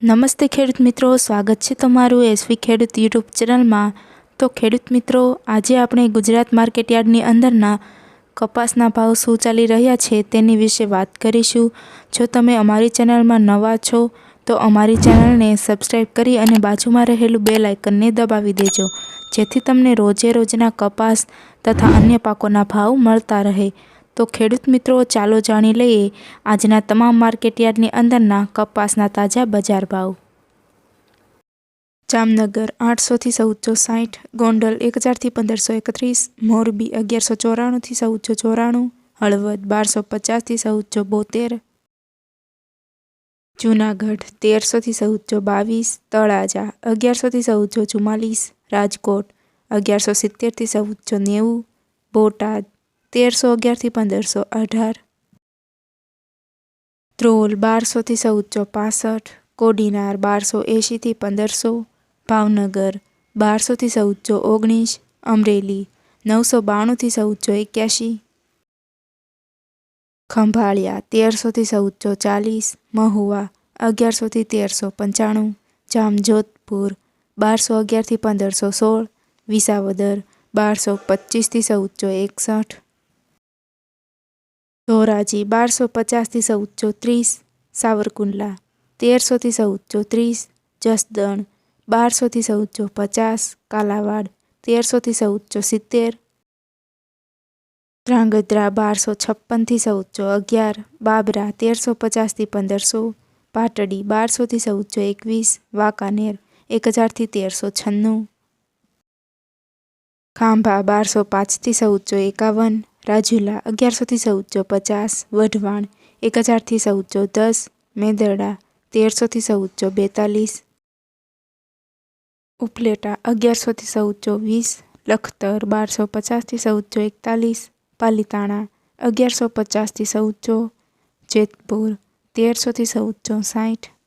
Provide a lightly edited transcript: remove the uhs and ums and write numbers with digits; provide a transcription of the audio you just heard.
નમસ્તે ખેડૂત મિત્રો, સ્વાગત છે તમારું એસવી ખેડૂત યુટ્યુબ ચેનલમાં। તો ખેડૂત મિત્રો, આજે આપણે ગુજરાત માર્કેટયાર્ડની અંદરના કપાસના ભાવ શું ચાલી રહ્યા છે તેની વિશે વાત કરીશું। જો તમે અમારી ચેનલમાં નવા છો તો અમારી ચેનલને સબસ્ક્રાઈબ કરી અને બાજુમાં રહેલું બેલ આઇકનને દબાવી દેજો, જેથી તમને રોજે રોજના કપાસ તથા અન્ય પાકોના ભાવ મળતા રહે। તો ખેડૂત મિત્રો, ચાલો જાણી લઈએ આજના તમામ માર્કેટયાર્ડની અંદરના કપાસના તાજા બજાર ભાવ। જામનગર 800 થી 1460, ગોંડલ 1000 થી 1531, મોરબી 1194 થી 1494, હળવદ 1250 થી 1472, જૂનાગઢ 1300 થી 1422, તળાજા 1100 થી 1444, રાજકોટ 1170 થી 1490, બોટાદ 1311 થી 1518, ધ્રોલ 1200 થી 1465, કોડીનાર 1280 થી 1500, ભાવનગર 1200 થી 1419, અમરેલી 992 થી 1481, ખંભાળિયા 1300 થી 1440, મહુવા 1100 થી 1395, જામજોધપુર 1211 થી 1516, વિસાવદર 1225 થી 1461, ધોરાજી 1250 થી 1430, સાવરકુંડલા 1300 થી 1430, જસદણ 1200 થી 1450, કાલાવાડ 1300 થી 1470, ધ્રાંગધ્રા 1256 થી 1411, બાબરા 1350 થી 1500, પાટડી 1200 થી 1421, વાંકાનેર 1000 થી 1396, ખાંભા 1205 થી 1451, રાજુલા 1100 થી 1450, વઢવાણ 1000 થી 1410, મેદરડા 1300 થી 1442, ઉપલેટા 1100 થી 1420, લખતર 1250 થી 1441, પાલીતાણા 1150 થી 1400, જેતપુર 1300 થી 1460,